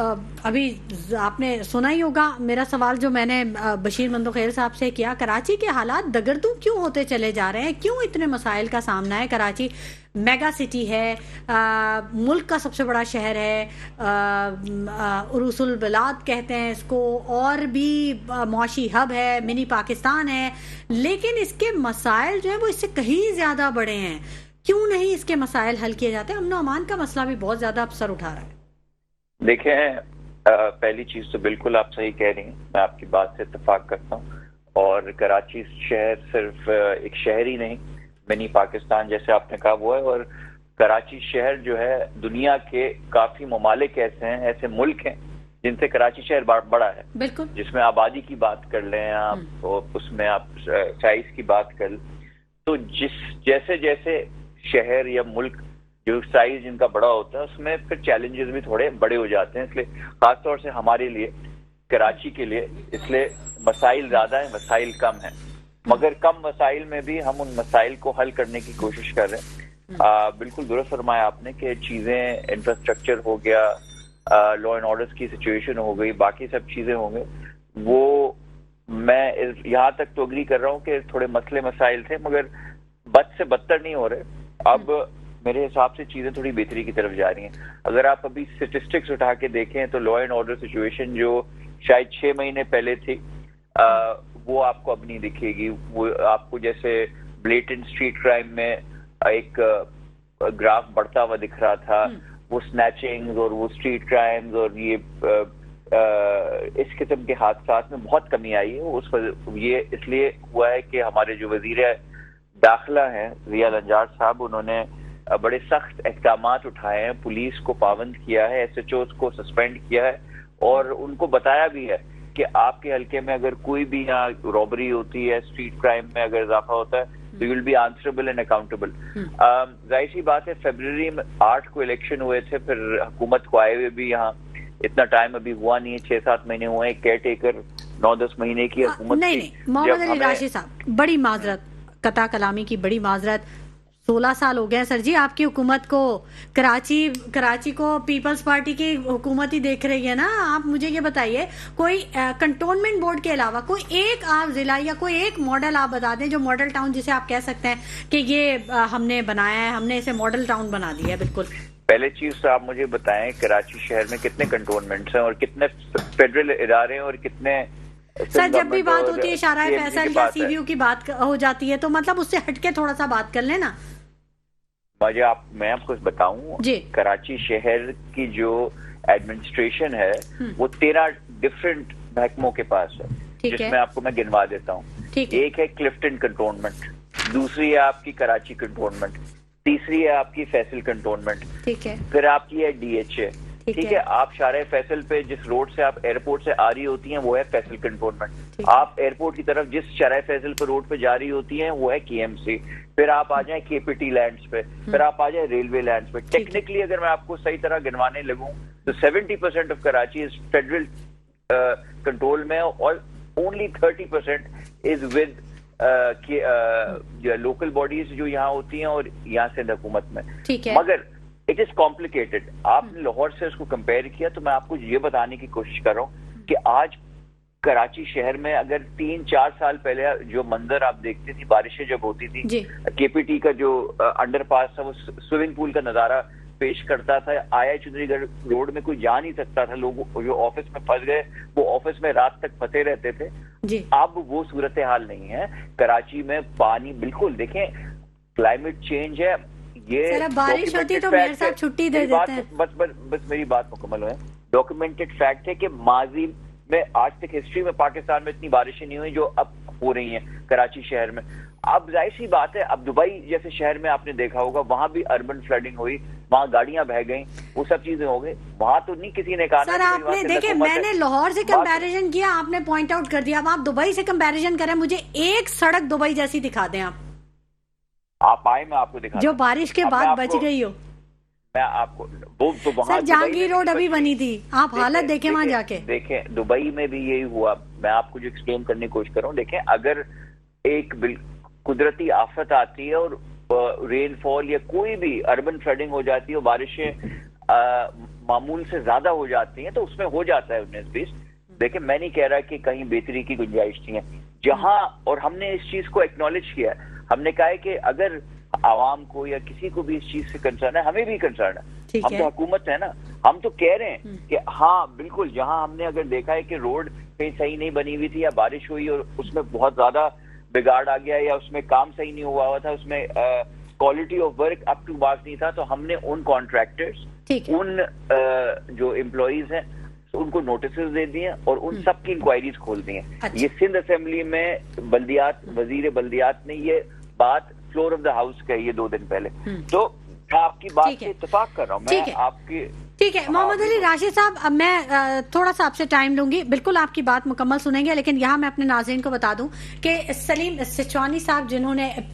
ابھی آپ نے سنا ہی ہوگا میرا سوال جو میں نے بشیر مندوخیل صاحب سے کیا، کراچی کے حالات دگردوں کیوں ہوتے چلے جا رہے ہیں، کیوں اتنے مسائل کا سامنا ہے؟ کراچی میگا سٹی ہے، ملک کا سب سے بڑا شہر ہے، عروس البلاد کہتے ہیں اس کو، اور بھی معاشی ہب ہے، منی پاکستان ہے، لیکن اس کے مسائل جو ہیں وہ اس سے کہیں زیادہ بڑے ہیں۔ کیوں نہیں اس کے مسائل حل کیے جاتے؟ امن و امان کا مسئلہ بھی بہت زیادہ سر اٹھا رہا ہے۔ دیکھیں، پہلی چیز تو بالکل آپ صحیح کہہ رہی ہیں، میں آپ کی بات سے اتفاق کرتا ہوں، اور کراچی شہر صرف ایک شہر ہی نہیں، منی پاکستان جیسے آپ نے کہا وہ ہے، اور کراچی شہر جو ہے دنیا کے کافی ممالک ایسے ہیں، ایسے ملک ہیں جن سے کراچی شہر بڑا ہے، بالکل، جس میں آبادی کی بات کر لیں آپ، اس میں آپ سائز کی بات کر لیں، تو جیسے جیسے شہر یا ملک جو سائز جن کا بڑا ہوتا ہے اس میں پھر چیلنجز بھی تھوڑے بڑے ہو جاتے ہیں، اس لیے خاص طور سے ہمارے لیے کراچی کے لیے اس لیے مسائل زیادہ ہیں، مسائل کم ہیں، مگر کم مسائل میں بھی ہم ان مسائل کو حل کرنے کی کوشش کر رہے ہیں۔ بالکل درست فرمایا آپ نے کہ چیزیں، انفراسٹرکچر ہو گیا، لا اینڈ آرڈر کی سچویشن ہو گئی، باقی سب چیزیں ہوں گے، وہ میں یہاں تک تو اگری کر رہا ہوں کہ تھوڑے مسئلے مسائل تھے، مگر بد سے بدتر نہیں ہو رہے۔ اب میرے حساب سے چیزیں تھوڑی بہتری کی طرف جا رہی ہیں۔ اگر آپ ابھی اسٹیٹسٹکس اٹھا کے دیکھیں تو لا اینڈ آرڈر سچویشن جو شاید 6 مہینے پہلے تھی وہ آپ کو اب نہیں دکھے گی۔ وہ آپ کو جیسے بلیٹنٹ اسٹریٹ کرائم میں ایک گراف بڑھتا ہوا دکھ رہا تھا، وہ سنیچنگ اور وہ اسٹریٹ کرائمز اور یہ اس قسم کے حادثات میں بہت کمی آئی ہے۔ یہ اس لیے ہوا ہے کہ ہمارے جو وزیر داخلہ ہیں ضیاء النجار صاحب، انہوں نے بڑے سخت اقدامات اٹھائے ہیں، پولیس کو پابند کیا ہے، ایس ایچ اوز کو سسپینڈ کیا ہے، اور ان کو بتایا بھی ہے کہ آپ کے حلقے میں اگر کوئی بھی یہاں رابری ہوتی ہے، اسٹریٹ کرائم میں اگر اضافہ ہوتا ہے تو you will be answerable and accountable. ظاہر سی بات ہے فیبرری میں 8 کو الیکشن ہوئے تھے، پھر حکومت کو آئے ہوئے بھی یہاں اتنا ٹائم ابھی ہوا نہیں ہے، 6-7 مہینے ہوئے ہیں، کیئر ٹیکر 9-10 مہینے کی حکومت تھی۔ نہیں محمد علی راشد صاحب، بڑی معذرت، قطع کلامی کی بڑی معذرت، 16 سال ہو گئے سر جی آپ کی حکومت کو، کراچی کو پیپلز پارٹی کی حکومت ہی دیکھ رہی ہے نا۔ آپ مجھے یہ بتائیے، کوئی کنٹونمنٹ بورڈ کے علاوہ کوئی ایک آپ ضلع یا کوئی ایک ماڈل آپ بتا دیں، جو ماڈل ٹاؤن جسے آپ کہہ سکتے ہیں کہ یہ ہم نے بنایا ہے، ہم نے اسے ماڈل ٹاؤن بنا دیا ہے۔ بالکل، پہلے چیز تو آپ مجھے بتائیں کراچی شہر میں کتنے کنٹونمنٹس ہیں اور کتنے فیڈرل ادارے ہیں اور کتنے سر جب بھی بات ہوتی ہے شارع فیصل یا سی وی یو کی بات ہو جاتی ہے تو مطلب اس سے ہٹ کے تھوڑا سا بات کر لیں نا۔ میں آپ کو بتاؤں جی، کراچی شہر کی جو ایڈمنسٹریشن ہے وہ 13 ڈفرینٹ محکموں کے پاس ہے، جس میں آپ کو میں گنوا دیتا ہوں۔ ایک ہے کلفٹن کنٹونمنٹ، دوسری ہے آپ کی کراچی کنٹونمنٹ، تیسری ہے آپ کی فیصل کنٹونمنٹ، پھر آپ کی ہے ڈی ایچ اے، ٹھیک ہے۔ آپ شارع فیصل پہ جس روڈ سے آپ ایئرپورٹ سے آ رہی ہوتی ہیں وہ ہے فیصل کنٹونمنٹ، آپ ایئرپورٹ کی طرف جس شارع فیصل پہ روڈ پہ جا رہی ہوتی ہیں وہ ہے کے ایم سی، پھر آپ آ جائیں کے پی ٹی لینڈز پہ، پھر آپ آ جائیں ریلوے لینڈز پہ۔ ٹیکنیکلی اگر میں آپ کو صحیح طرح گنوانے لگوں تو 70% of Karachi is federal control میں، اور only 30% is with local bodies جو یہاں ہوتی ہیں اور یہاں سے حکومت میں۔ مگر اٹ از کمپلیکیٹڈ۔ آپ نے لاہور سے اس کو کمپیئر کیا تو میں آپ کو یہ بتانے کی کوشش کر رہا ہوں کہ آج کراچی شہر میں اگر 3-4 سال پہلے جو منظر آپ دیکھتی تھی، بارشیں جب ہوتی تھی، کے پی ٹی کا جو انڈر پاس تھا وہ سوئمنگ پول کا نظارہ پیش کرتا تھا، آیا چودھری گڑھ روڈ میں کوئی جا نہیں سکتا تھا، لوگ جو آفس میں پھنس گئے وہ آفس میں رات تک پھنسے رہتے تھے۔ اب وہ صورتحال نہیں ہے کراچی میں۔ پانی بالکل دیکھیں، کلائمیٹ چینج ہے، یہ بارش ہوتی تو میئر صاحب چھٹی دے دیتے ہیں۔ بس میری بات مکمل ہے۔ ڈاکومنٹڈ فیکٹ ہے کہ ماضی میں آج تک ہسٹری میں پاکستان میں اتنی بارشیں نہیں ہوئی جو اب ہو رہی ہیں کراچی شہر میں۔ اب ظاہر سی بات ہے، اب دبئی جیسے شہر میں آپ نے دیکھا ہوگا، وہاں بھی اربن فلڈنگ ہوئی، وہاں گاڑیاں بہہ گئیں، وہ سب چیزیں ہو گئی۔ وہاں تو نہیں کسی نے کہا سر آپ نے دیکھیں، میں نے لاہور سے کمپیریزن کیا، آپ نے پوائنٹ آؤٹ کر دیا، اب آپ دبئی سے کمپیریزن کریں، مجھے ایک سڑک دبئی جیسی دکھا دیں آپ آئے، میں آپ کو دکھا جو بارش کے بعد بچ گئی ہو۔ میں آپ کو سر جہانگیر روڈ ابھی بنی تھی، آپ حالت دیکھیں وہاں جا کے۔ دیکھیں دبئی میں بھی یہی ہوا، میں آپ کو جو ایکسپلین کرنے کی کوشش کر رہا ہوں۔ دیکھیں اگر ایک قدرتی آفت آتی ہے اور رین فال یا کوئی بھی اربن فلڈنگ ہو جاتی ہے، بارشیں معمول سے زیادہ ہو جاتی ہیں تو اس میں ہو جاتا ہے 19-20. دیکھیں میں نہیں کہہ رہا کہ کہیں بہتری کی گنجائش نہیں ہے جہاں, اور ہم نے اس چیز کو ایکنالج کیا ہے. ہم نے کہا ہے کہ اگر عوام کو یا کسی کو بھی اس چیز سے کنسرن ہے, ہمیں بھی کنسرن ہے, ہم تو حکومت ہے نا, ہم تو کہہ رہے ہیں کہ ہاں بالکل جہاں ہم نے اگر دیکھا ہے کہ روڈ کہیں صحیح نہیں بنی ہوئی تھی یا بارش ہوئی اور اس میں بہت زیادہ بگاڑ آ گیا یا اس میں کام صحیح نہیں ہوا تھا, اس میں quality of work up to mark نہیں تھا, تو ہم نے ان کانٹریکٹرز, ان جو امپلائیز ہیں ان کو نوٹسز دے دیے اور ان سب کی انکوائریز کھول دی ہیں. یہ سندھ اسمبلی میں بلدیات, وزیر بلدیات نے یہ بات فلور آف دا ہاؤس کہی ہے 2 دن پہلے. تو میں آپ کی بات سے اتفاق کر رہا ہوں. میں آپ کی ٹھیک ہے محمد علی راشد صاحب, اب میں تھوڑا سا آپ سے ٹائم لوں گی, بالکل آپ کی بات مکمل سنیں گے, لیکن یہاں میں اپنے ناظرین کو بتا دوں کہ سلیم سچوانی صاحب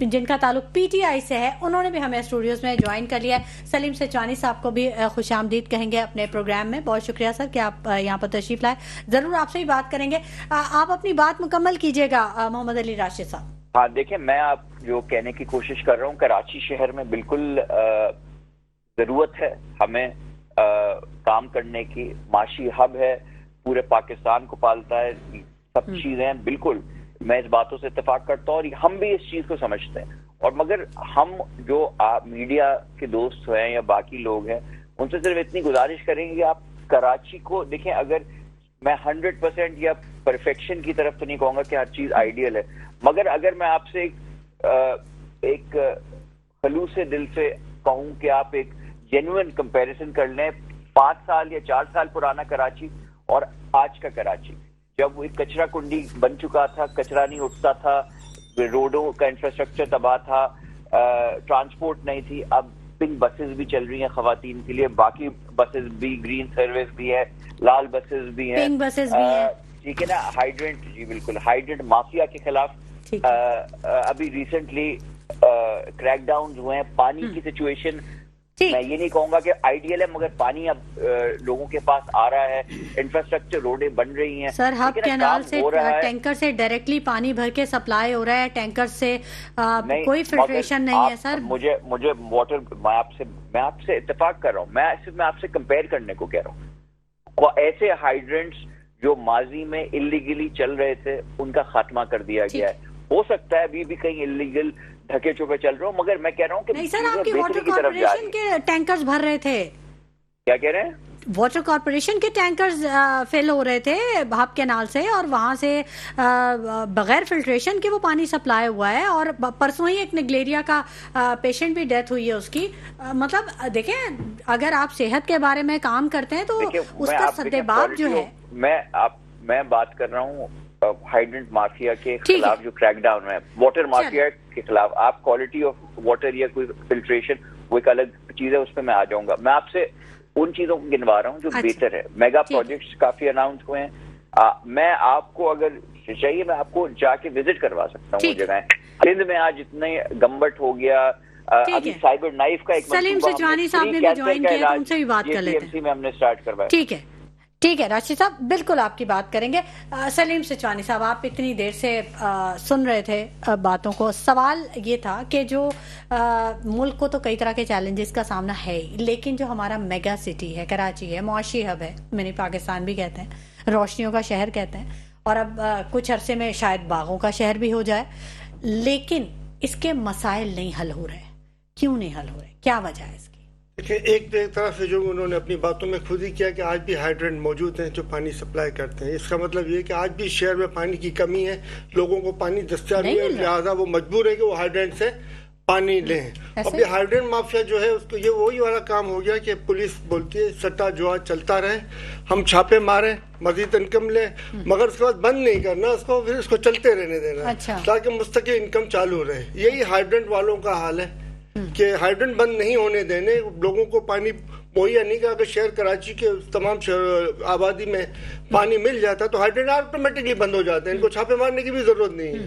جن کا تعلق پی ٹی آئی سے ہے, انہوں نے بھی ہمیں اسٹوڈیوز میں جوائن کر لیا ہے. سلیم سچوانی صاحب کو بھی خوش آمدید کہیں گے اپنے پروگرام میں. بہت شکریہ سر کہ آپ یہاں پر تشریف لائے, ضرور آپ سے ہی بات کریں گے. آپ اپنی بات مکمل کیجیے گا محمد علی راشد صاحب. ہاں دیکھیں, میں آپ جو کہنے کی کوشش کر رہا ہوں, کراچی شہر میں بالکل ضرورت ہے ہمیں کام کرنے کی. معاشی ہب ہے, پورے پاکستان کو پالتا ہے, سب چیزیں بالکل میں اس باتوں سے اتفاق کرتا ہوں اور ہم بھی اس چیز کو سمجھتے ہیں. اور مگر ہم جو میڈیا کے دوست ہیں یا باقی لوگ ہیں ان سے صرف اتنی گزارش کریں گے کہ آپ کراچی کو دیکھیں. اگر میں 100% یا پرفیکشن کی طرف تو نہیں کہوں گا کہ ہر چیز آئیڈیل ہے, مگر اگر میں آپ سے ایک خلوص دل سے کہوں کہ آپ ایک جینوئن کمپیریزن کر لیں 5 سال یا 4 سال پرانا کراچی اور آج کا کراچی, جب وہ ایک کچرا کنڈی بن چکا تھا, کچرا نہیں اٹھتا تھا, روڈوں کا انفراسٹرکچر تباہ تھا, ٹرانسپورٹ نہیں تھی. اب پنک بسز بھی چل رہی ہیں خواتین کے لیے, باقی بسز بھی, گرین سروس بھی ہے, لال بسز بھی ہیں, پنک بسز بھی ہیں, ٹھیک ہے نا. ہائیڈرنٹ, جی بالکل, ہائیڈرنٹ مافیا کے خلاف ابھی ریسنٹلی کریک ڈاؤن ہوئے ہیں. پانی کی سچویشن میں یہ نہیں کہوں گا کہ آئیڈیل ہے, مگر پانی اب لوگوں کے پاس آ رہا ہے, انفراسٹرکچر, روڈیں بن رہی ہیں. سر ہب کینال سے ٹینکر سے ڈائریکٹلی پانی بھر کے سپلائی ہو رہا ہے, ٹینکر سے کوئی فلٹریشن نہیں ہے. سر مجھے واٹر, میں آپ سے اتفاق کر رہا ہوں, میں آپ سے کمپیئر کرنے کو کہہ رہا ہوں. ایسے ہائیڈرنٹس جو ماضی میں اللیگلی چل رہے تھے ان کا خاتمہ کر دیا گیا ہے. ہو سکتا ہے ابھی بھی کہیں اللیگل دھکے چوکے چل رہا ہوں, مگر میں کہہ رہا ہوں کہ نہیں سر, آپ کی واٹر کارپوریشن کے ٹینکرز بھر رہے تھے. کیا کہہ رہے ہیں؟ واٹر کارپوریشن کے ٹینکرز فل ہو رہے تھے ہب کینال سے, اور وہاں سے بغیر فلٹریشن کے وہ پانی سپلائی ہوا ہے. اور پرسوں ہی ایک نگلیریا کا پیشنٹ بھی ڈیتھ ہوئی ہے اس کی. مطلب دیکھیں, اگر آپ صحت کے بارے میں کام کرتے ہیں تو اس کا سدباب جو ہے. میں بات کر رہا ہوں ہائیڈرنٹ مافیا کے خلاف جو کریک ڈاؤن ہے, واٹر مافیا کے خلاف. آپ کوالٹی آف واٹر یا کوئی فلٹریشن وہ ایک الگ چیز ہے, اس پہ میں آ جاؤں گا. میں آپ سے ان چیزوں کو گنوا رہا ہوں جو بہتر ہے. میگا پروجیکٹس کافی اناؤنس ہوئے ہیں. میں آپ کو اگر چاہیے میں آپ کو جا کے وزٹ کروا سکتا ہوں وہ جگہیں. سندھ میں آج اتنے گمبٹ ہو گیا, ابھی سائبر نائف کا ایک سلیم سچوانی صاحب نے بھی جوائن کیا, ان سے بھی بات کر لیتے ہیں. میں ہم نے اسٹارٹ کروایا. ٹھیک ہے راشد صاحب, بالکل آپ کی بات کریں گے. سلیم سچوانی صاحب, آپ اتنی دیر سے سن رہے تھے باتوں کو. سوال یہ تھا کہ جو ملک کو تو کئی طرح کے چیلنجز کا سامنا ہے, لیکن جو ہمارا میگا سٹی ہے کراچی ہے, معاشی ہب ہے, منی پاکستان بھی کہتے ہیں, روشنیوں کا شہر کہتے ہیں, اور اب کچھ عرصے میں شاید باغوں کا شہر بھی ہو جائے, لیکن اس کے مسائل نہیں حل ہو رہے. کیوں نہیں حل ہو رہے, کیا وجہ ہے اس کی؟ ایک طرف سے جو انہوں نے اپنی باتوں میں خود ہی کیا کہ آج بھی ہائیڈرنٹ موجود ہیں جو پانی سپلائی کرتے ہیں. اس کا مطلب یہ کہ آج بھی شہر میں پانی کی کمی ہے, لوگوں کو پانی دستیاب نہیں ہے, لہٰذا وہ مجبور ہے کہ وہ ہائیڈرنٹ سے پانی لیں. اب یہ ہائیڈرنٹ مافیا جو ہے اس کو یہ وہی والا کام ہو گیا کہ پولیس بولتی ہے سٹا جوا چلتا رہے, ہم چھاپے ماریں, مزید انکم لیں, مگر اس کے بعد بند نہیں کرنا اس کو, پھر اس کو چلتے رہنے دینا تاکہ مستقل انکم چالو رہے. یہی ہائیڈرنٹ والوں کا حال ہے کہ ہائیڈرنٹ بند نہیں ہونے دینے, لوگوں کو پانی مہیا نہیں کہا. اگر شہر کراچی کے تمام آبادی میں پانی مل جاتا تو ہائیڈرنٹ آٹومیٹکلی بند ہو جاتے ہیں, ان کو چھاپے مارنے کی بھی ضرورت نہیں ہے.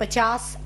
50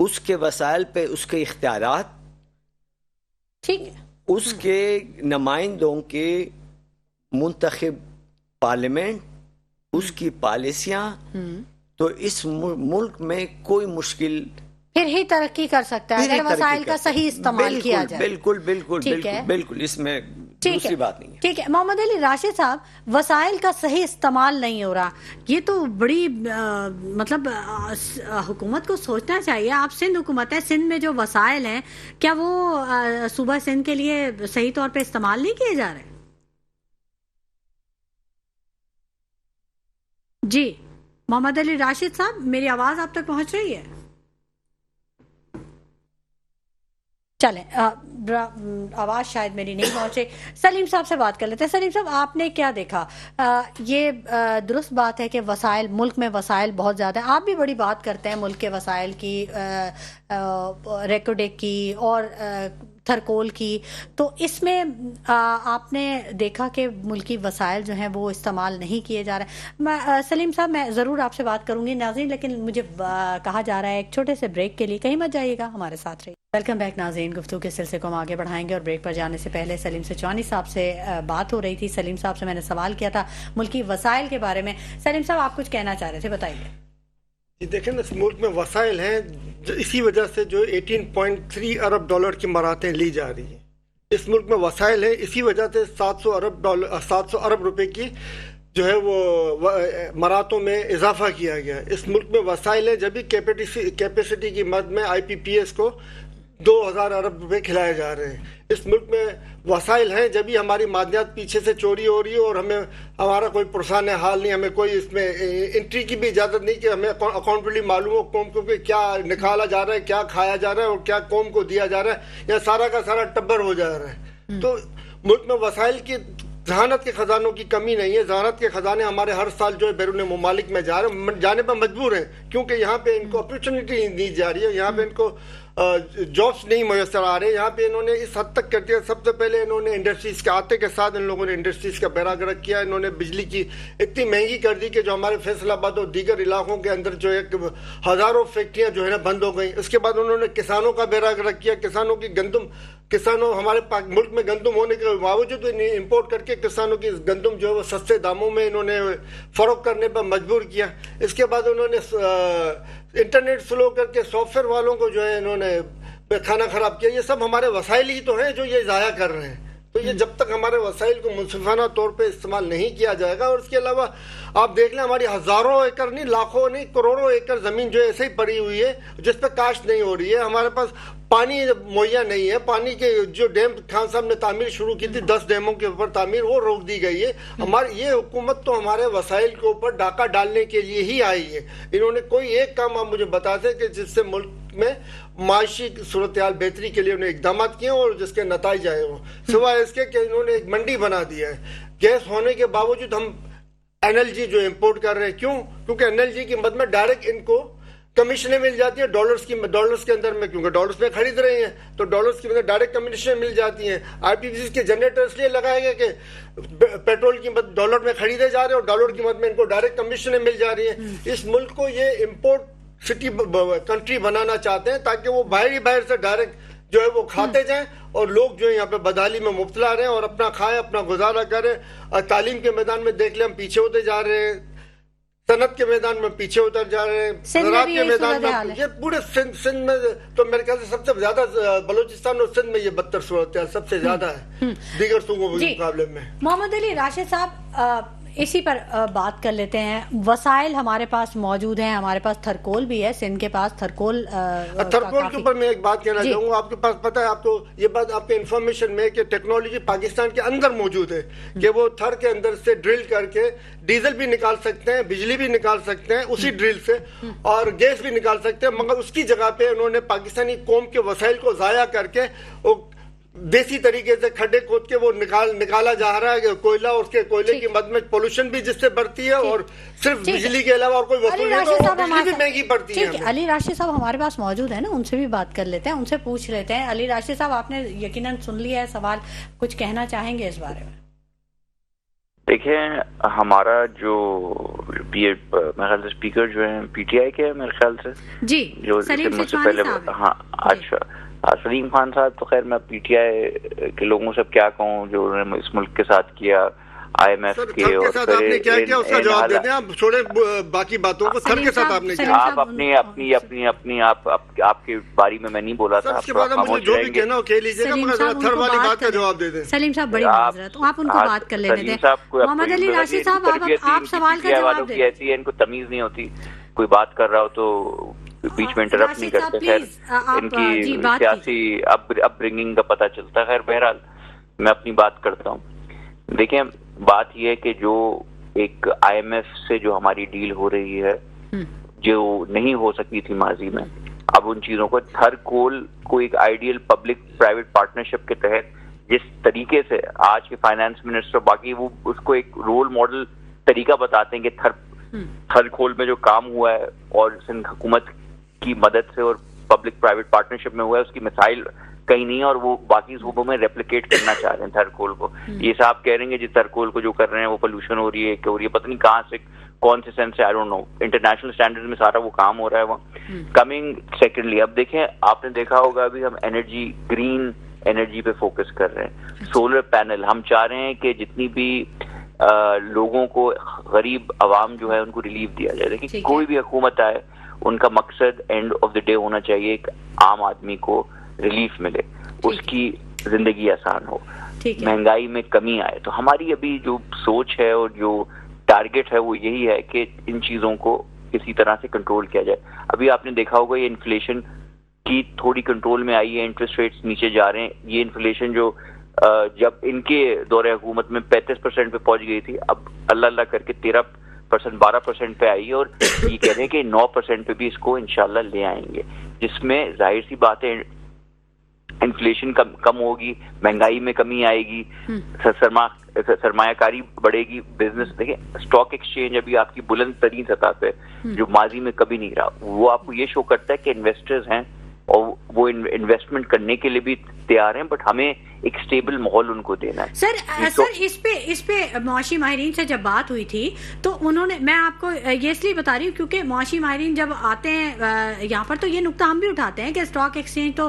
اس کے وسائل پہ اس کے اختیارات، ٹھیک ہے، اس کے نمائندوں کے منتخب پارلیمنٹ، اس کی پالیسیاں، تو اس ملک میں کوئی مشکل پھر ہی ترقی کر سکتا ہے اگر وسائل کا صحیح استعمال کیا جائے. بالکل بالکل بالکل بالکل، اس میں دوسری بات نہیں ہے. ٹھیک ہے محمد علی راشد صاحب، وسائل کا صحیح استعمال نہیں ہو رہا، یہ تو بڑی مطلب حکومت کو سوچنا چاہیے. آپ سندھ حکومت ہے، سندھ میں جو وسائل ہیں کیا وہ صوبہ سندھ کے لیے صحیح طور پہ استعمال نہیں کیے جا رہے؟ جی محمد علی راشد صاحب، میری آواز آپ تک پہنچ رہی ہے؟ چلیں، آواز شاید میری نہیں پہنچ رہی. سلیم صاحب سے بات کر لیتے ہیں. سلیم صاحب، آپ نے کیا دیکھا؟ یہ درست بات ہے کہ وسائل، ملک میں وسائل بہت زیادہ ہیں. آپ بھی بڑی بات کرتے ہیں ملک کے وسائل کی، ریکوڈیک کی اور تھرکول کی، تو اس میں آپ نے دیکھا کہ ملکی وسائل جو ہیں وہ استعمال نہیں کیے جا رہے. سلیم صاحب، میں ضرور آپ سے بات کروں گی ناظرین، لیکن مجھے کہا جا رہا ہے ایک چھوٹے سے بریک کے لیے، کہیں مت جائیے گا، ہمارے ساتھ رہیے. ویلکم بیک ناظرین، گفتگو کے سلسلے کو ہم آگے بڑھائیں گے، اور بریک پر جانے سے پہلے سلیم سچوانی صاحب سے بات ہو رہی تھی. سلیم صاحب سے میں نے سوال کیا تھا ملکی وسائل کے بارے میں. سلیم صاحب، آپ کچھ کہنا چاہ رہے تھے، بتائیے. دیکھیں نا، اس ملک میں وسائل ہیں، اسی وجہ سے جو 18.3 ارب ڈالر کی مراعاتیں لی جا رہی ہیں. اس ملک میں وسائل ہیں، اسی وجہ سے 700 ارب روپے کی جو ہے وہ مراعاتوں میں اضافہ کیا گیا ہے. اس ملک میں وسائل ہیں، جبھی کیپیسٹی کی مد میں آئی پی پی ایس کو 2000 ارب روپے کھلائے جا رہے ہیں. اس ملک میں وسائل ہیں، جبھی ہماری معدنیات پیچھے سے چوری ہو رہی ہے اور ہمارا کوئی پرسان حال نہیں، ہمیں کوئی اس میں انٹری کی بھی اجازت نہیں کہ ہمیں اکاؤنٹبلی معلوم ہو قوم کو کہ کیا نکالا جا رہا ہے، کیا کھایا جا رہا ہے اور کیا قوم کو دیا جا رہا ہے، یا سارا کا سارا ٹبر ہو جا رہا ہے. تو ملک میں وسائل کی، ذہانت کے خزانوں کی کمی نہیں ہے. ذہانت کے خزانے ہمارے ہر سال جو ہے بیرون ممالک میں جانے پر مجبور ہیں، کیونکہ یہاں پہ ان کو اپرچونٹی نہیں دی جا رہی ہے، یہاں پہ ان کو جابس نہیں میسر آ رہے. یہاں پہ انہوں نے اس حد تک کر دیا، سب سے پہلے انہوں نے انڈسٹریز کے آتے کے ساتھ ان لوگوں نے انڈسٹریز کا بیڑا گرک کیا. انہوں نے بجلی کی اتنی مہنگی کر دی کہ جو ہمارے فیصل آباد اور دیگر علاقوں کے اندر جو ہے ہزاروں فیکٹریاں جو ہے نا بند ہو گئیں. اس کے بعد انہوں نے کسانوں کا بیڑا گرک کیا. کسانوں ہمارے ملک میں گندم ہونے کے باوجود امپورٹ کر کے کسانوں کی گندم جو ہے وہ سستے داموں میں انہوں نے فروخت کرنے پر مجبور کیا. اس کے بعد انہوں نے انٹرنیٹ سلو کر کے سافٹ ویئر والوں کو جو ہے انہوں نے کھانا خراب کیا. یہ سب ہمارے وسائل ہی تو ہیں جو یہ ضائع کر رہے ہیں. تو یہ جب تک ہمارے وسائل کو منصفانہ طور پہ استعمال نہیں کیا جائے گا، اور اس کے علاوہ آپ دیکھ لیں ہماری ہزاروں ایکڑ نہیں، لاکھوں نہیں، کروڑوں ایکڑ زمین جو ایسے ہی پڑی ہوئی ہے جس پہ کاشت نہیں ہو رہی ہے. ہمارے پاس پانی مہیا نہیں ہے. پانی کے جو ڈیم خان صاحب نے تعمیر شروع کی تھی 10 ڈیموں کے اوپر تعمیر، وہ روک دی گئی ہے. ہماری یہ حکومت تو ہمارے وسائل کے اوپر ڈاکہ ڈالنے کے لیے ہی آئی ہے. انہوں نے کوئی ایک کام آپ مجھے بتاتے کہ جس سے ملک میں معاشی صورتحال بہتری کے لیے انہوں نے اقدامات کیے اور جس کے نتائج آئے ہوں، سوائے اس کے کہ انہوں نے ایک منڈی بنا دیا ہے. گیس ہونے کے باوجود ہم این ایل جی جو امپورٹ کر رہے ہیں. کیوں؟ کیونکہ این ایل جی کی مد میں ڈائریکٹ ان کو کمیشنیں مل جاتی ہیں ڈالرز کے اندر میں، کیونکہ ڈالرز میں خرید رہے ہیں تو ڈالرز کی مدد ڈائریکٹ کمیشنیں مل جاتی ہیں. آئی پی پی سی کے جنریٹر اس لیے لگائے گئے کہ پیٹرول کی مدد ڈالر میں خریدے جا رہے ہیں اور ڈالر کی مدد میں ان کو ڈائریکٹ کمیشنیں مل جا رہی ہیں. اس ملک کو یہ امپورٹ سٹی کنٹری بنانا چاہتے ہیں تاکہ وہ باہر سے ڈائریکٹ جو ہے وہ کھاتے جائیں اور لوگ جو ہے یہاں پہ بدحالی میں مبتلا رہے ہیں اور اپنا کھائیں، اپنا گزارا کریں. تعلیم کے میدان میں دیکھ لیں ہم پیچھے ہوتے جا رہے ہیں، صنعت کے میدان میں پیچھے اتر جا رہے ہیں، زراعت کے میدان میں، یہ پورے سندھ میں تو میرے خیال سے سب سے زیادہ بلوچستان اور سندھ میں یہ بدتر صورتحال سب سے زیادہ ہے دیگر صوبوں کے مقابلے میں. محمد علی راشد صاحب، اسی پر بات کر لیتے ہیں. وسائل ہمارے پاس موجود ہیں، ہمارے پاس تھرکول بھی ہے، سندھ کے پاس تھرکول کے اوپر میں ایک بات کہنا چاہوں گا. آپ کے پاس پتہ ہے، آپ کو یہ بات آپ کے انفارمیشن میں کہ ٹیکنالوجی پاکستان کے اندر موجود ہے کہ وہ تھر کے اندر سے ڈرل کر کے ڈیزل بھی نکال سکتے ہیں، بجلی بھی نکال سکتے ہیں اسی ڈرل سے، اور گیس بھی نکال سکتے ہیں. مگر اس کی جگہ پہ انہوں نے پاکستانی قوم کے وسائل کو ضائع کر کے دیسی طریقے سے کھڈے کھود کے وہ نکالا جا رہا ہے کوئلہ. اور اس کے کوئلے کی مد میں پولوشن بھی جس سے بڑھتی ہے اور صرف بجلی کے علاوہ اور کوئی وصول نہیں ہے، بجلی بھی مہنگی پڑتی ہے. علی راشد صاحب ہمارے پاس موجود ہے نا، ان سے بھی بات کر لیتے ہیں، ان سے پوچھ لیتے ہیں. علی راشد صاحب، آپ نے یقیناً سن لیا ہے سوال، کچھ کہنا چاہیں گے اس بارے میں؟ دیکھیں ہمارا جو میرے خیال سے اسپیکر جو ہیں پی ٹی آئی کے ہیں میرے خیال سے جی جو سلیم مجھ سے پہلے ہاں اچھا سلیم خان صاحب تو خیر میں پی ٹی آئی کے لوگوں سے کیا کہوں جو انہوں نے اس ملک کے ساتھ کیا آئی ایم ایف کے اور آپ نے کیا کیا اس کا جواب دے دیں آپ چھوڑیں باقی باتوں کو سر کے ساتھ آپ نے کیا آپ اپنی آپ کی باری میں نہیں بولا تھا اس کے بعد مجھے جو بھی کہنا ہو کہہ لیجیے گا مگر تھر والی بات کا جواب دے دیں سلیم صاحب بڑی معذرت آپ ان کو بات کر لینے دیں محمد علی راشد صاحب آپ سوال کا جواب دیں ایسی ہے ان کو تمیز نہیں ہوتی کوئی بات کر رہا ہو تو بیچ میں انٹرپٹ نہیں کرتے خیر ان کی سیاسی اپ برنگنگ کا پتہ چلتا ہے خیر بہرحال میں اپنی بات کرتا ہوں دیکھیں بات یہ ہے کہ جو ایک آئی ایم ایف سے جو ہماری ڈیل ہو رہی ہے جو نہیں ہو سکتی تھی ماضی میں اب ان چیزوں کو تھر کول کو ایک آئیڈیل پبلک پرائیویٹ پارٹنرشپ کے تحت جس طریقے سے آج کے فائنانس منسٹر باقی وہ اس کو ایک رول ماڈل طریقہ بتاتے ہیں کہ تھر کول میں جو کام ہوا ہے اور سندھ حکومت کی مدد سے اور پبلک پرائیویٹ پارٹنرشپ میں ہوا ہے اس کی مثال کہیں نہیں اور وہ باقی صوبوں میں ریپلیکیٹ کرنا چاہ رہے ہیں تھر کول کو یہ صاحب کہہ رہے ہیں کہ جس تھر کول کو جو کر رہے ہیں وہ پولوشن ہو رہی ہے کہ ہو رہی ہے پتہ نہیں کہاں سے کون سے سینس سے I don't know international standard میں سارا وہ کام ہو رہا ہے وہاں کمنگ سیکنڈلی اب دیکھیں آپ نے دیکھا ہوگا ابھی ہم انرجی گرین انرجی پہ فوکس کر رہے ہیں سولر پینل ہم چاہ رہے ہیں کہ جتنی بھی لوگوں کو غریب عوام جو ہے ان کو ریلیف دیا جائے دیکھیں کوئی بھی حکومت آئے ان کا مقصد اینڈ آف دا ڈے ہونا چاہیے ایک عام آدمی کو ریلیف ملے اس کی زندگی آسان ہو مہنگائی میں کمی آئے تو ہماری ابھی جو سوچ ہے اور جو ٹارگٹ ہے وہ یہی ہے کہ ان چیزوں کو کسی طرح سے کنٹرول کیا جائے ابھی آپ نے دیکھا ہوگا یہ انفلیشن کی تھوڑی کنٹرول میں آئی ہے انٹرسٹ ریٹس نیچے جا رہے ہیں یہ انفلیشن جو جب ان کے دور حکومت میں 35% پہ پہنچ گئی تھی اب اللہ اللہ کر کے 13% 12% پہ آئی ہے اور یہ کہہ رہے ہیں کہ 9% پہ بھی اس کو انشاءاللہ لے آئیں گے جس میں ظاہر سی بات ہے انفلیشن کم ہوگی مہنگائی میں کمی آئے گی سرمایہ کاری بڑھے گی بزنس دیکھیں اسٹاک ایکسچینج ابھی آپ کی بلند ترین سطح پہ جو ماضی میں کبھی نہیں رہا وہ آپ کو یہ شو کرتا ہے کہ انویسٹرز ہیں اور وہ انویسٹمنٹ کرنے کے لیے بھی تیار ہیں بٹ ہمیں ایک اسٹیبل ماحول ان کو دینا ہے سر اس پہ معاشی ماہرین سے جب بات ہوئی تھی تو انہوں نے میں آپ کو یہ اس لیے بتا رہی ہوں کیونکہ معاشی ماہرین جب آتے ہیں یہاں پر تو یہ نقطہ ہم بھی اٹھاتے ہیں کہ اسٹاک ایکسچینج تو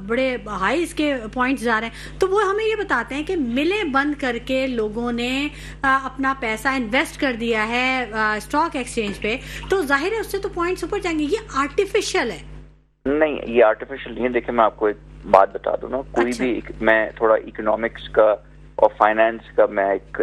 بڑے ہائی اس کے پوائنٹس جا رہے ہیں تو وہ ہمیں یہ بتاتے ہیں کہ ملیں بند کر کے لوگوں نے اپنا پیسہ انویسٹ کر دیا ہے اسٹاک ایکسچینج پہ تو ظاہر ہے اس سے تو پوائنٹس اوپر جائیں گے یہ آرٹیفیشل ہے نہیں یہ آرٹیفیشل نہیں ہے دیکھیں میں آپ کو ایک بات بتا دوں نا کوئی بھی میں تھوڑا اکنامکس کا اور فائنانس کا میں ایک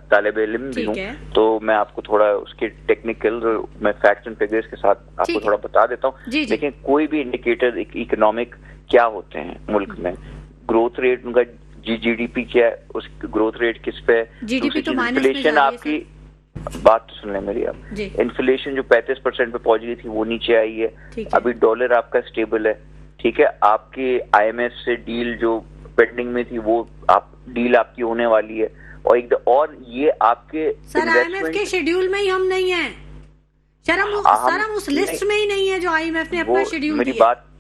طالب علم بھی ہوں تو میں آپ کو تھوڑا اس کے ٹیکنیکل میں فیکٹس اینڈ فگرز کے ساتھ آپ کو تھوڑا بتا دیتا ہوں دیکھیں کوئی بھی انڈیکیٹر اکنامک کیا ہوتے ہیں ملک میں گروتھ ریٹ ان کا جی ڈی پی کیا ہے اس گروتھ ریٹ کس پہ انفلیشن آپ کی بات تو سن لیں میری اب انفلیشن جو 35% پہ پہنچ گئی تھی وہ نیچے آئی ہے ابھی ڈالر آپ کا اسٹیبل ہے ٹھیک ہے آپ کے آئی ایم ایف سے ڈیل جو پینڈنگ میں تھی وہ ڈیل آپ کی ہونے والی ہے اور یہ آپ کے سر آئی ایم ایف کے شیڈیول میں ہی ہم نہیں ہیں سر ہم اس لسٹ میں ہی نہیں ہے جو آئی ایم ایف نے اپنا شیڈیول میری بات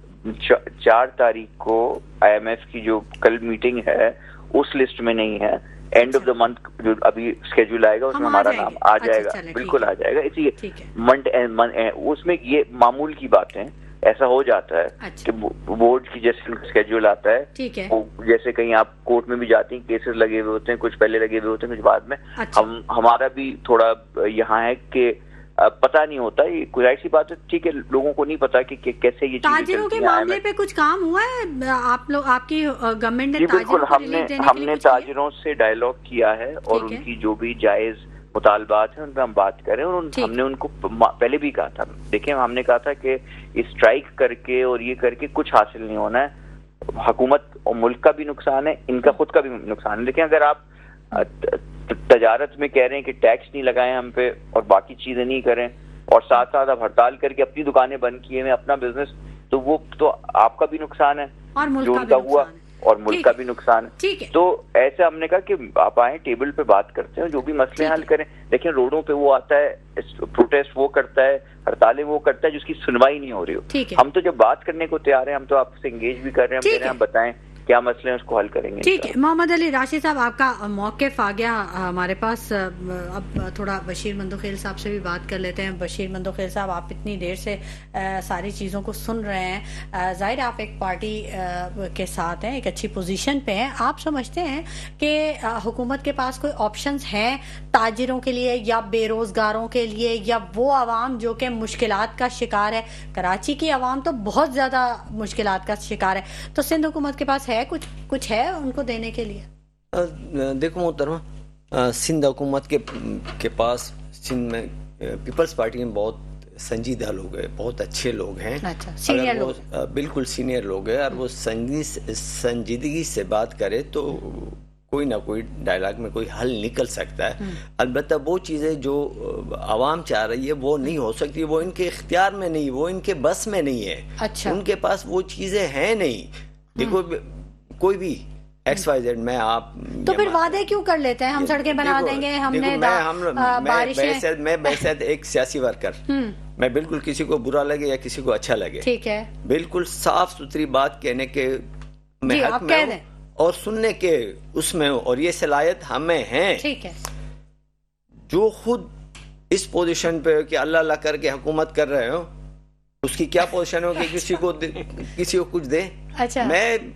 4 تاریخ کو آئی ایم ایف کی جو کل میٹنگ ہے اس لسٹ میں نہیں ہے اینڈ آف دا منتھ جو ابھی اسکیڈول آئے گا اس میں ہمارا نام آ جائے گا بالکل آ جائے گا اسی منتھ اس میں یہ معمول کی بات ہے ایسا ہو جاتا ہے کہ بورڈ کی جیسے اسکیڈول آتا ہے جیسے کہیں آپ کورٹ میں بھی جاتی ہیں کیسز لگے ہوئے ہوتے ہیں کچھ پہلے لگے ہوئے ہوتے ہیں کچھ بعد میں ہمارا بھی تھوڑا یہاں ہے کہ پتہ نہیں ہوتا یہ کوئی ایسی بات ہے ٹھیک ہے لوگوں کو نہیں پتا کہ کیسے یہ تاجروں کے معاملے پہ کچھ کام ہوا ہے آپ کی گورنمنٹ نے بالکل ہم نے تاجروں سے ڈائلاگ کیا ہے اور ان کی جو بھی جائز مطالبات ہیں ان پہ ہم بات کریں اور ہم نے ان کو پہلے بھی کہا تھا دیکھیں ہم نے کہا تھا کہ اسٹرائک کر کے اور یہ کر کے کچھ حاصل نہیں ہونا ہے حکومت اور ملک کا بھی نقصان ہے ان کا خود کا بھی نقصان ہے لیکن اگر آپ تجارت میں کہہ رہے ہیں کہ ٹیکس نہیں لگائیں ہم پہ اور باقی چیزیں نہیں کریں اور ساتھ ساتھ آپ ہڑتال کر کے اپنی دکانیں بند کیے ہیں اپنا بزنس تو وہ تو آپ کا بھی نقصان ہے جو ان کا ہوا اور ملک کا بھی نقصان ہے تو ایسے ہم نے کہا کہ آپ آئیں ٹیبل پہ بات کرتے ہیں جو بھی مسئلے حل کریں دیکھیں روڈوں پہ وہ آتا ہے پروٹیسٹ وہ کرتا ہے ہڑتالیں وہ کرتا ہے جس کی سنوائی نہیں ہو رہی ہو ہم تو جب بات کرنے کو تیار ہیں ہم تو آپ سے انگیج بھی کر رہے ہیں ہم بتائیں کیا مسئلے ہیں اس کو حل کریں گے. ٹھیک ہے محمد علی راشد صاحب، آپ کا موقف آ گیا ہمارے پاس. اب تھوڑا بشیر مندوخیل صاحب سے بھی بات کر لیتے ہیں. بشیر مندوخیل صاحب، آپ اتنی دیر سے ساری چیزوں کو سن رہے ہیں، ظاہر آپ ایک پارٹی کے ساتھ ہیں، ایک اچھی پوزیشن پہ ہیں. آپ سمجھتے ہیں کہ حکومت کے پاس کوئی آپشنز ہیں تاجروں کے لیے یا بے روزگاروں کے لیے، یا وہ عوام جو کہ مشکلات کا شکار ہے؟ کراچی کی عوام تو بہت زیادہ مشکلات کا شکار ہے، تو سندھ حکومت کے پاس ہے کچھ ہے ان کو دینے کے لیے؟ دیکھو محترمہ، سندھ حکومت کے پاس سندھ میں پیپلز پارٹی میں بہت سنجیدہ لوگ ہیں، بہت اچھے لوگ ہیں. اچھا، سینئر لوگ، بالکل سینئر لوگ ہیں، اور وہ سنجیدگی سے بات کرے تو کوئی نہ کوئی ڈائلاگ میں کوئی حل نکل سکتا ہے. البتہ وہ چیزیں جو عوام چاہ رہی ہے وہ نہیں ہو سکتی، وہ ان کے اختیار میں نہیں، وہ ان کے بس میں نہیں ہے. اچھا، ان کے پاس وہ چیزیں ہیں نہیں. دیکھو کوئی بھی ایکس وائی زیڈ، میں آپ تو پھر وعدے کیوں کر لیتے ہیں؟ ہم سڑکیں بنا دیں گے، ہم نے میں بحثیت ایک سیاسی ورکر، میں بالکل کسی کو برا لگے یا کسی کو اچھا لگے، ٹھیک ہے، بالکل صاف ستھری بات کہنے کے میں حق میں ہوں اور سننے کے اس میں ہوں، اور یہ صلاحیت ہمیں ہیں. ٹھیک ہے، جو خود اس پوزیشن پہ کہ اللہ اللہ کر کے حکومت کر رہے ہو، اس کی کیا پوزیشن ہو کہ کسی کو کچھ دے؟ اچھا،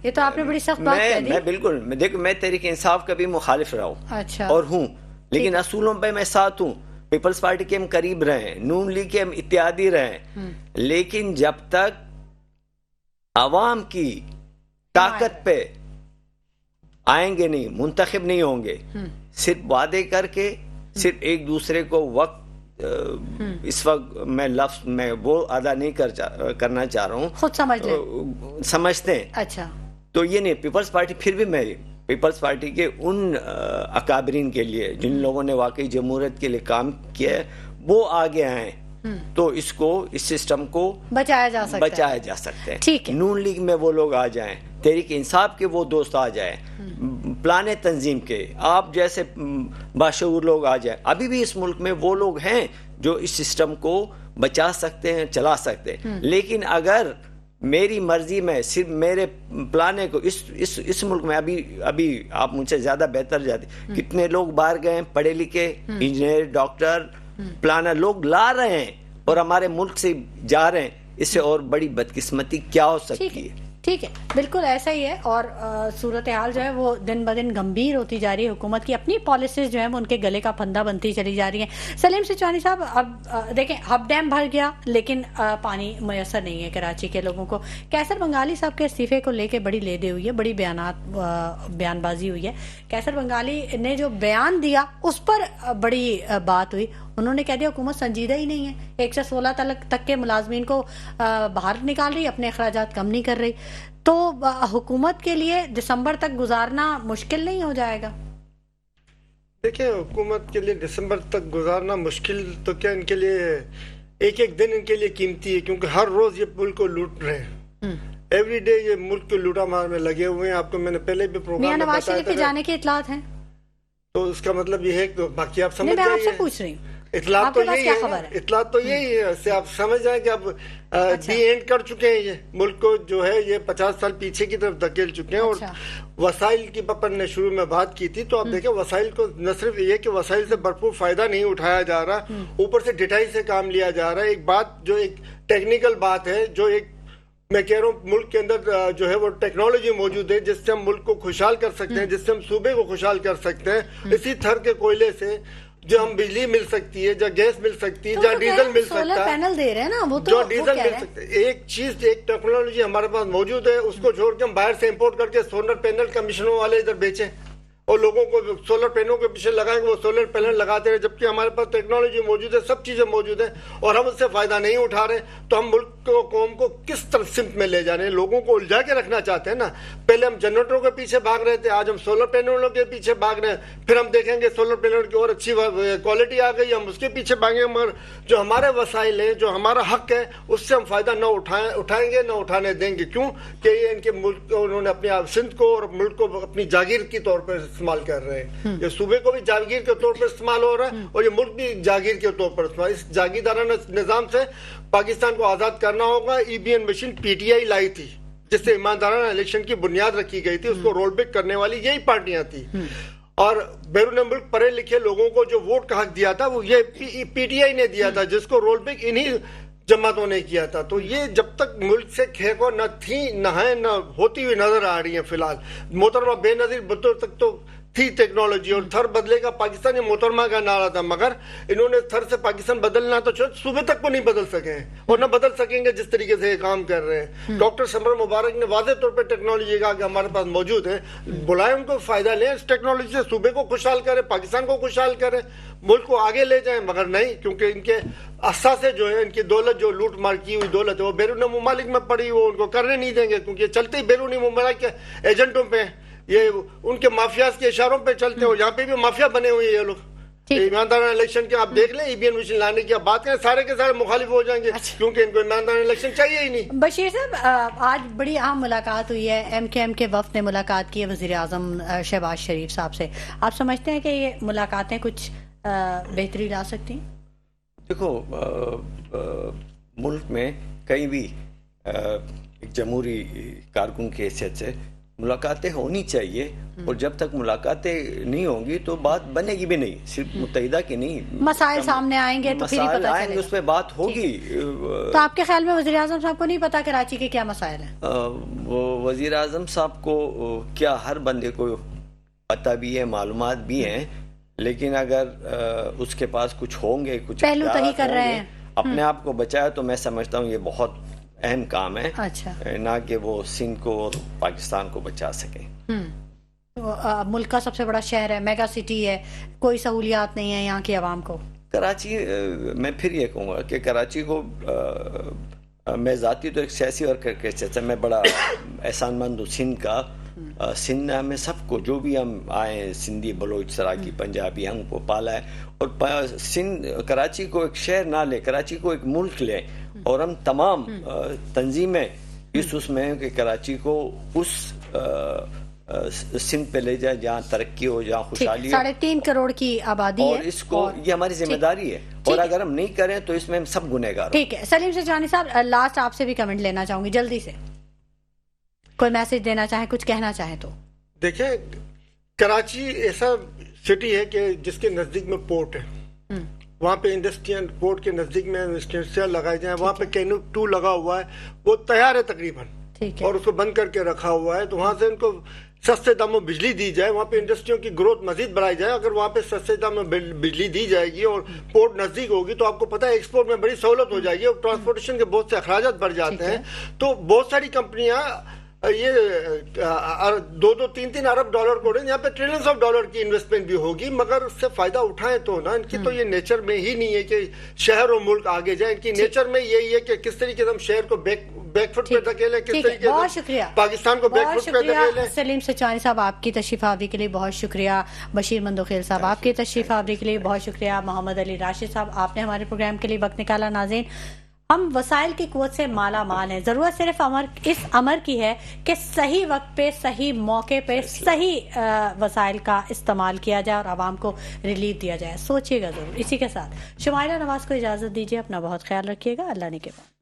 یہ تو آپ نے بڑی سخت بات کہہ دی. میں بالکل دیکھو، میں تحریک انصاف کا بھی مخالف رہا ہوں، اچھا، اور ہوں، لیکن اصولوں پہ میں ساتھ ہوں. پیپلز پارٹی کے ہم قریب رہے، نون لیگ کے ہم اتحادی رہے، لیکن جب تک عوام کی طاقت پہ آئیں گے نہیں، منتخب نہیں ہوں گے، صرف وعدے کر کے، صرف ایک دوسرے کو وقت، اس وقت میں وہ ادا نہیں کرنا چاہ رہا ہوں، خود سمجھتے ہیں. اچھا، تو یہ نہیں. پیپلز پارٹی پھر بھی میں پیپلز پارٹی کے ان اکابرین کے لیے جن لوگوں نے واقعی جمہوریت کے لیے کام کیا ہے، وہ آگے آئیں تو اس سسٹم کو بچایا جا سکتا ہے. ٹھیک ہے، نون لیگ میں وہ لوگ آ جائیں، تحریک انصاف کے وہ دوست آ جائیں، پلانے تنظیم کے آپ جیسے باشعور لوگ آ جائیں. ابھی بھی اس ملک میں وہ لوگ ہیں جو اس سسٹم کو بچا سکتے ہیں، چلا سکتے ہیں. لیکن اگر میری مرضی میں صرف میرے پلانے کو اس ملک میں ابھی آپ مجھ سے زیادہ بہتر جاتے، کتنے لوگ باہر گئے، پڑھے لکھے انجینئر، ڈاکٹر، پلانر لوگ لا رہے ہیں اور ہمارے ملک سے جا رہے ہیں. اس سے اور بڑی بدقسمتی کیا ہو سکتی ہے؟ ٹھیک ہے، بالکل ایسا ہی ہے. اور صورتحال جو ہے وہ دن بدن گمبھیر ہوتی جا رہی ہے. حکومت کی اپنی پالیسیز جو ہیں وہ ان کے گلے کا پھندا بنتی چلی جا رہی ہیں. سلیم سچوانی صاحب، اب دیکھیں ہب ڈیم بھر گیا لیکن پانی میسر نہیں ہے کراچی کے لوگوں کو. کیسر بنگالی صاحب کے استعفے کو لے کے بڑی لیدے ہوئی ہے، بڑی بیان بازی ہوئی ہے. کیسر بنگالی نے جو بیان دیا اس پر بڑی بات ہوئی. انہوں نے کہہ دیا حکومت سنجیدہ ہی نہیں ہے، 1 سے 16 تک کے ملازمین کو باہر نکال رہی، اپنے اخراجات کم نہیں کر رہی. تو حکومت کے لیے دسمبر تک گزارنا مشکل نہیں ہو جائے گا؟ دیکھیں، حکومت کے لیے دسمبر تک گزارنا مشکل تو کیا، ان کے لیے ایک دن ان کے لیے قیمتی ہے، کیونکہ ہر روز یہ ملک کو لوٹ رہے ہیں. ایوری ڈے یہ ملک کو لوٹا مار میں لگے ہوئے ہیں. آپ کو میں نے پہلے بھی پروگرام میں نواز شریف کے جانے کے اطلاعات ہیں، تو اس کا مطلب یہ ہے کہ باقی آپ سمجھ میں آپ سے جائیے. پوچھ رہی ہوں، اطلاعات تو یہی ہے سے آپ سمجھ جائیں کہ اب دی اینڈ کر چکے ہیں. یہ ملک کو جو ہے یہ 50 سال پیچھے کی طرف دھکیل چکے ہیں. اور وسائل کی پپن نے شروع میں بات کی تھی، تو آپ دیکھیں وسائل کو نہ صرف یہ کہ وسائل سے بھرپور فائدہ نہیں اٹھایا جا رہا، اوپر سے ڈٹائی سے کام لیا جا رہا ہے. ایک بات جو ایک ٹیکنیکل بات ہے، جو ایک میں کہہ رہا ہوں ملک کے اندر جو ہے وہ ٹیکنالوجی موجود ہے جس سے ہم ملک کو خوشحال کر سکتے ہیں، جس سے ہم صوبے کو خوشحال کر سکتے ہیں. اسی تھر کے کوئلے سے جو ہم بجلی مل سکتی ہے، جو گیس مل سکتی ہے، جو ڈیزل مل سکتا ہے، پینل دے رہے ہیں نا، جو ڈیزل مل سکتا ہے. ایک چیز، ایک ٹیکنالوجی ہمارے پاس موجود ہے، اس کو چھوڑ کے ہم باہر سے امپورٹ کر کے سولر پینل کمیشنوں والے ادھر بیچیں اور لوگوں کو سولر پینلوں کے پیچھے لگائیں گے، وہ سولر پینل لگاتے رہے، جبکہ ہمارے پاس ٹیکنالوجی موجود ہے، سب چیزیں موجود ہیں اور ہم اس سے فائدہ نہیں اٹھا رہے. تو ہم ملک کو، قوم کو کس طرف سمت میں لے جا رہے ہیں؟ لوگوں کو الجھا کے رکھنا چاہتے ہیں نا. پہلے ہم جنریٹروں کے پیچھے بھاگ رہے تھے، آج ہم سولر پینلوں کے پیچھے بھاگ رہے ہیں. پھر ہم دیکھیں گے سولر پینل کی اور اچھی کوالٹی آ گئی، ہم اس کے پیچھے بھاگیں گے. مگر جو ہمارے وسائل ہیں، جو ہمارا حق ہے، اس سے ہم فائدہ نہ اٹھائیں گے، نہ اٹھانے دیں گے. کیوں کہ یہ ان کے ملک کو، انہوں نے اپنے سندھ کو اور ملک کو اپنی جاگیر کی طور پر استعمال کر رہے ہیں. یہ صوبے کو بھی جاگیر کے طور پر استعمال ہو رہا ہے اور یہ ملک بھی جاگیر کے طور پر استعمال. اس جاگیردارانہ نظام سے پاکستان کو آزاد کرنا ہوگا. E B N machine P T I لائی تھی جس سے ایماندارانہ الیکشن کی بنیاد رکھی گئی تھی، اس کو رول بیک کرنے والی یہی پارٹیاں تھیں. اور بیرون ملک پڑھے لکھے لوگوں کو جو ووٹ کا حق دیا تھا وہ یہ پی ٹی آئی نے دیا تھا، جس کو رول بیک انہی جماعتوں نے کیا تھا. تو یہ جب تک ملک سے کھیکو نہ تھی نہ ہیں نہ ہوتی ہوئی نظر آ رہی ہیں. فی الحال محترمہ بے نظیر بھٹو تک تو تھی ٹیکنالوجی، اور تھر بدلے گا پاکستان یہ محترمہ کا نعرہ تھا، مگر انہوں نے تھر سے پاکستان بدلنا تو صوبے تک کو نہیں بدل سکے ہیں اور نہ بدل سکیں گے جس طریقے سے یہ کام کر رہے ہیں. ڈاکٹر سمر مبارک نے واضح طور پہ ٹیکنالوجی کہا کہ ہمارے پاس موجود ہے، بلائیں ان کو فائدہ لیں اس ٹیکنالوجی سے، صوبے کو خوشحال کریں، پاکستان کو خوشحال کریں، ملک کو آگے لے جائیں. مگر نہیں، کیونکہ ان کے اثاثے جو ہے، ان کی دولت جو لوٹ مار کی ہوئی دولت ہے وہ بیرون ممالک میں پڑی، وہ ان کو کرنے نہیں دیں گے، کیونکہ یہ چلتے ہی بیرونی ممالک کے ایجنٹوں پہ، یہ ان کے مافیاز کے اشاروں پہ چلتے ہیں. اور یہاں پہ بھی مافیا بنے ہوئے ہیں یہ لوگ. ایماندارانہ الیکشن کے آپ دیکھ لیں، ای وی ایم مشین لانے کی آپ بات کریں، سارے کے سارے مخالف ہو جائیں گے، کیونکہ ان کو ایماندارانہ الیکشن چاہیے ہی نہیں. بشیر صاحب، آج بڑی اہم ملاقات ہوئی ہے، ایم کیو ایم کے وفد نے ملاقات کی ہے وزیر اعظم شہباز شریف صاحب سے. آپ سمجھتے ہیں کہ یہ ملاقاتیں کچھ بہتری لا سکتی ہیں؟ دیکھو، ملک میں کہیں بھی ایک جمہوری کارکن کی حیثیت سے ملاقاتیں ہونی چاہیے، اور جب تک ملاقاتیں نہیں ہوں گی تو بات بنے گی بھی نہیں. صرف متحدہ کی نہیں، مسائل سامنے آئیں گے تو پھر ہی پتہ چلے گا، اس پہ بات ہوگی. تو آپ کے خیال میں وزیر اعظم صاحب کو نہیں پتا کراچی کے کیا مسائل ہیں؟ وزیر اعظم صاحب کو کیا ہر بندے کو پتہ بھی ہے، معلومات بھی ہیں، لیکن اگر اس کے پاس کچھ ہوں گے، کچھ پہلو تہی کر رہے ہیں اپنے آپ کو بچایا، تو میں سمجھتا ہوں یہ بہت اہم کام ہے. اچھا، نہ کہ وہ سندھ کو اور پاکستان کو بچا سکیں. ملک کا سب سے بڑا شہر ہے، میگا سٹی ہے، کوئی سہولیات نہیں ہے یہاں کی عوام کو. کراچی، میں پھر یہ کہوں گا کہ کراچی کو میں ذاتی تو ایک سیاسی ورکر کے حیثیت سے میں بڑا احسان مند ہوں سندھ کا. سندھ نے ہمیں سب کو، جو بھی ہم آئے، سندھی، بلوچ، سراکی، پنجابی، ہم کو پالا ہے. اور سندھ کراچی کو ایک شہر نہ لے، کراچی کو ایک ملک لے، اور ہم تمام تنظیمیں اس میں کہ کراچی کو اس سندھ پہ لے جائے جہاں ترقی ہو، جہاں خوشحالی ہو. 3.5 کروڑ کی آبادی ہے، اور اس کو یہ ہماری ذمہ داری ہے، اور اگر ہم نہیں کریں تو اس میں ہم سب گنہگار. ٹھیک ہے. سلیم سچانی صاحب، لاسٹ آپ سے بھی کمنٹ لینا چاہوں گی جلدی سے، کوئی میسج دینا چاہیں، کچھ کہنا چاہیں تو. دیکھیں، کراچی ایسا سٹی ہے کہ جس کے نزدیک میں پورٹ ہے، وہاں پہ انڈسٹریل پورٹ کے نزدیک میں انڈسٹریل لگائے جائیں، وہاں پہ کینو 2 لگا ہوا ہے، وہ تیار ہے تقریباً، اور اس کو بند کر کے رکھا ہوا ہے. تو وہاں سے ان کو سستے داموں بجلی دی جائے، وہاں پہ انڈسٹریوں کی گروتھ مزید بڑھائی جائے. اگر وہاں پہ سستے داموں بجلی دی جائے گی اور پورٹ نزدیک ہوگی تو آپ کو پتہ ہے ایکسپورٹ میں بڑی سہولت ہو جائے گی، اور ٹرانسپورٹیشن کے بہت سے اخراجات بڑھ جاتے ہیں. تو بہت ساری کمپنیاں یہ 2-3 ارب ڈالر کو یہاں پہ ٹریلینز آف ڈالر کی انویسٹمنٹ بھی ہوگی، مگر اس سے فائدہ اٹھائیں تو نا. ان کی تو یہ نیچر میں ہی نہیں ہے کہ شہر اور ملک آگے جائیں. ان کی نیچر میں یہی ہے کہ کس طریقے سے ہم شہر کو بیک فٹ پہ دھکیلیں، کس طریقے سے پاکستان کو بیک فٹ پہ دھکیلیں. سلیم سچانی صاحب، آپ کی تشریف آوری کے لیے بہت شکریہ. بشیر مندوخیل صاحب، آپ کی تشریف آوری کے لیے بہت شکریہ. محمد علی راشد صاحب، آپ نے ہمارے پروگرام کے لیے وقت نکالا. ناظرین، ہم وسائل کی قوت سے مالا مال ہیں، ضرورت صرف اس امر کی ہے کہ صحیح وقت پہ، صحیح موقع پہ صحیح وسائل کا استعمال کیا جائے اور عوام کو ریلیف دیا جائے. سوچیے گا ضرور. اسی کے ساتھ شمائلہ نواز کو اجازت دیجیے. اپنا بہت خیال رکھیے گا. اللہ نے کے بعد.